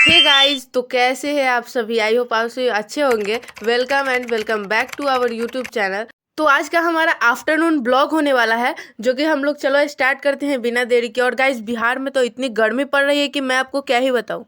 Hey guys, तो कैसे हैं आप सभी। आई होप आप सभी अच्छे होंगे। Welcome and welcome back to our YouTube channel. तो आज का हमारा आफ्टरनून ब्लॉग होने वाला है, जो कि हम लोग चलो स्टार्ट करते हैं बिना देरी के। और गाइस, बिहार में तो इतनी गर्मी पड़ रही है कि मैं आपको क्या ही बताऊं।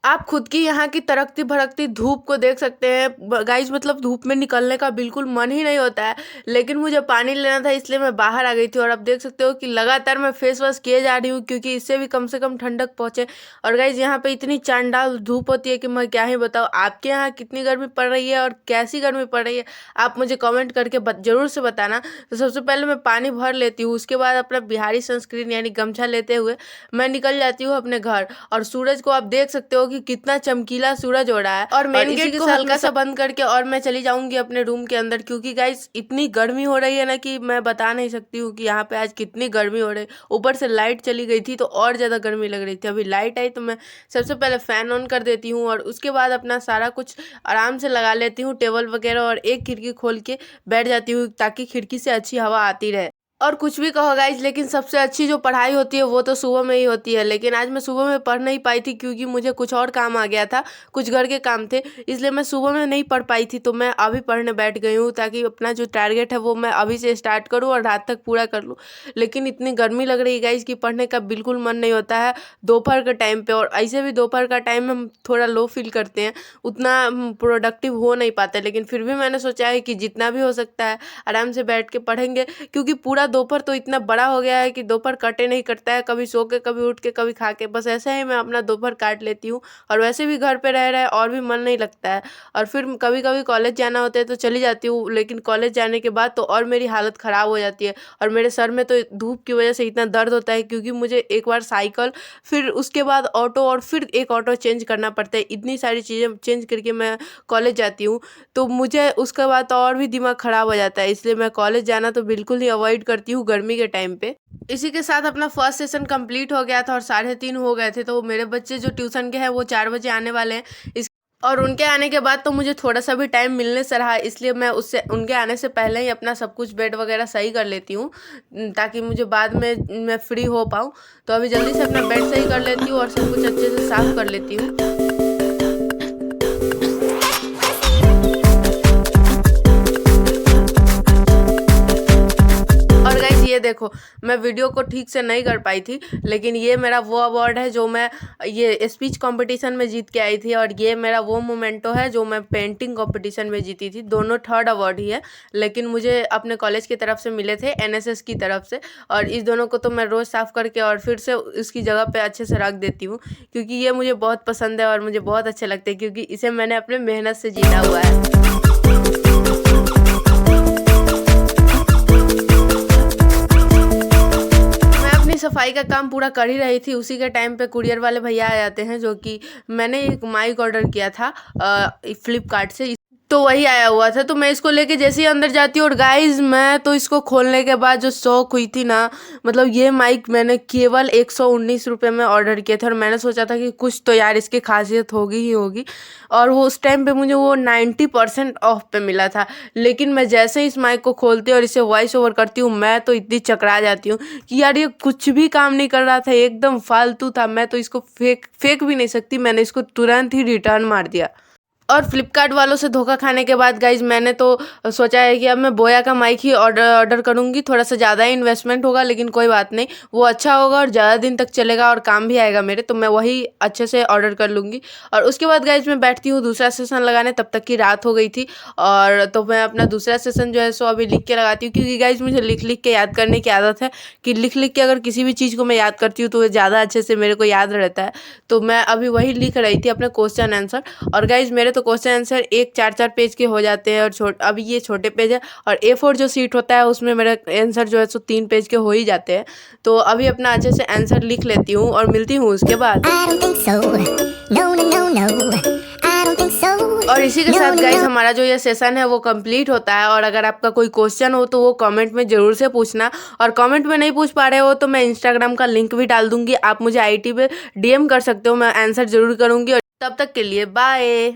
आप खुद की यहाँ की तड़कती भड़कती धूप को देख सकते हैं गाइस। मतलब धूप में निकलने का बिल्कुल मन ही नहीं होता है, लेकिन मुझे पानी लेना था इसलिए मैं बाहर आ गई थी। और आप देख सकते हो कि लगातार मैं फेस वॉश किए जा रही हूँ, क्योंकि इससे भी कम से कम ठंडक पहुँचे। और गाइस, यहाँ पे इतनी चांडाल धूप होती है कि मैं क्या ही बताऊँ। आपके यहाँ कितनी गर्मी पड़ रही है और कैसी गर्मी पड़ रही है, आप मुझे कमेंट करके जरूर से बताना। तो सबसे पहले मैं पानी भर लेती हूँ, उसके बाद अपना बिहारी सनस्क्रीन यानी गमछा लेते हुए मैं निकल जाती हूँ अपने घर। और सूरज को आप देख सकते हो कि कितना चमकीला सूरज हो रहा है। और मेन गेट को हल्का सा बंद करके और मैं चली जाऊंगी अपने रूम के अंदर, क्योंकि गाइस इतनी गर्मी हो रही है ना कि मैं बता नहीं सकती हूँ कि यहाँ पे आज कितनी गर्मी हो रही है। ऊपर से लाइट चली गई थी तो और ज़्यादा गर्मी लग रही थी। अभी लाइट आई तो मैं सबसे पहले फ़ैन ऑन कर देती हूँ और उसके बाद अपना सारा कुछ आराम से लगा लेती हूँ, टेबल वगैरह, और एक खिड़की खोल के बैठ जाती हूँ ताकि खिड़की से अच्छी हवा आती रहे। और कुछ भी कहो गाइज, लेकिन सबसे अच्छी जो पढ़ाई होती है वो तो सुबह में ही होती है। लेकिन आज मैं सुबह में पढ़ नहीं पाई थी, क्योंकि मुझे कुछ और काम आ गया था, कुछ घर के काम थे, इसलिए मैं सुबह में नहीं पढ़ पाई थी। तो मैं अभी पढ़ने बैठ गई हूँ ताकि अपना जो टारगेट है वो मैं अभी से स्टार्ट करूँ और रात तक पूरा कर लूँ। लेकिन इतनी गर्मी लग रही है गाइज कि पढ़ने का बिल्कुल मन नहीं होता है दोपहर के टाइम पे। और ऐसे भी दोपहर का टाइम हम थोड़ा लो फील करते हैं, उतना प्रोडक्टिव हो नहीं पाते। लेकिन फिर भी मैंने सोचा है कि जितना भी हो सकता है आराम से बैठ के पढ़ेंगे, क्योंकि पूरा दोपहर तो इतना बड़ा हो गया है कि दोपहर कटे नहीं कटता है। कभी सो के, कभी उठ के, कभी खा के, बस ऐसे ही मैं अपना दोपहर काट लेती हूँ। और वैसे भी घर पे रह रहे और भी मन नहीं लगता है। और फिर कभी कभी कॉलेज जाना होता है तो चली जाती हूँ, लेकिन कॉलेज जाने के बाद तो और मेरी हालत ख़राब हो जाती है। और मेरे सर में तो धूप की वजह से इतना दर्द होता है, क्योंकि मुझे एक बार साइकिल, फिर उसके बाद ऑटो, और फिर एक ऑटो चेंज करना पड़ता है। इतनी सारी चीज़ें चेंज करके मैं कॉलेज जाती हूँ, तो मुझे उसके बाद तो और भी दिमाग ख़राब हो जाता है। इसलिए मैं कॉलेज जाना तो बिल्कुल ही अवॉइड करती हूँ गर्मी के टाइम पे। इसी के साथ अपना फर्स्ट सेशन कंप्लीट हो गया था और 3:30 हो गए थे। तो मेरे बच्चे जो ट्यूशन के हैं वो 4 बजे आने वाले हैं। इस और उनके आने के बाद तो मुझे थोड़ा सा भी टाइम मिलने से रहा, इसलिए मैं उससे उनके आने से पहले ही अपना सब कुछ बेड वगैरह सही कर लेती हूँ, ताकि मुझे बाद में मैं फ्री हो पाऊँ। तो अभी जल्दी से अपना बेड सही कर लेती हूँ और सब कुछ अच्छे से साफ कर लेती हूँ। और गाइस, ये देखो, मैं वीडियो को ठीक से नहीं कर पाई थी, लेकिन ये मेरा वो अवार्ड है जो मैं ये स्पीच कंपटीशन में जीत के आई थी। और ये मेरा वो मोमेंटो है जो मैं पेंटिंग कंपटीशन में जीती थी। दोनों थर्ड अवार्ड ही है, लेकिन मुझे अपने कॉलेज की तरफ से मिले थे, एनएसएस की तरफ से। और इस दोनों को तो मैं रोज़ साफ़ करके और फिर से इसकी जगह पे अच्छे से रख देती हूँ, क्योंकि ये मुझे बहुत पसंद है और मुझे बहुत अच्छे लगते हैं, क्योंकि इसे मैंने अपने मेहनत से जीता हुआ है। सफाई का काम पूरा कर ही रही थी, उसी के टाइम पे कुरियर वाले भैया आ जाते हैं, जो कि मैंने एक माइक ऑर्डर किया था फ्लिपकार्ट से, तो वही आया हुआ था। तो मैं इसको लेके जैसे ही अंदर जाती हूँ, और गाइज मैं तो इसको खोलने के बाद जो शौक हुई थी ना, मतलब ये माइक मैंने केवल 119 रुपये में ऑर्डर किया था। और मैंने सोचा था कि कुछ तो यार इसकी खासियत होगी ही होगी, और वो उस टाइम पे मुझे वो 90% ऑफ पे मिला था। लेकिन मैं जैसे ही इस माइक को खोलती हूँ और इसे वॉइस ओवर करती हूँ, मैं तो इतनी चकरा जाती हूँ कि यार ये कुछ भी काम नहीं कर रहा था, एकदम फालतू था। मैं तो इसको फेंक भी नहीं सकती, मैंने इसको तुरंत ही रिटर्न मार दिया। और फ्लिपकार्ट वालों से धोखा खाने के बाद गाइज मैंने तो सोचा है कि अब मैं बोया का माइक ही ऑर्डर करूँगी। थोड़ा सा ज़्यादा ही इन्वेस्टमेंट होगा, लेकिन कोई बात नहीं, वो अच्छा होगा और ज़्यादा दिन तक चलेगा और काम भी आएगा मेरे, तो मैं वही अच्छे से ऑर्डर कर लूँगी। और उसके बाद गाइज मैं बैठती हूँ दूसरा सेशन लगाने, तब तक की रात हो गई थी। और तो मैं अपना दूसरा सेशन जो है सो अभी लिख के लगाती हूँ, क्योंकि गाइज मुझे लिख लिख के याद करने की आदत है, कि लिख लिख के अगर किसी भी चीज़ को मैं याद करती हूँ तो वो ज़्यादा अच्छे से मेरे को याद रहता है। तो मैं अभी वही लिख रही थी अपने क्वेश्चन आंसर। और गाइज मेरे तो क्वेश्चन आंसर एक 4-4 पेज के हो जाते हैं, और अभी ये छोटे पेज है, और A4 जो सीट होता है उसमें मेरा आंसर जो है सो 3 पेज के हो ही जाते हैं। तो अभी अपना अच्छे से आंसर लिख लेती हूँ और मिलती हूँ उसके बाद। और इसी के साथ गाइस हमारा जो ये सेशन है वो कंप्लीट होता है। और अगर आपका कोई क्वेश्चन हो तो वो कमेंट में ज़रूर से पूछना, और कमेंट में नहीं पूछ पा रहे हो तो मैं इंस्टाग्राम का लिंक भी डाल दूंगी, आप मुझे आईटी पे DM कर सकते हो, मैं आंसर ज़रूर करूँगी। और तब तक के लिए बाय।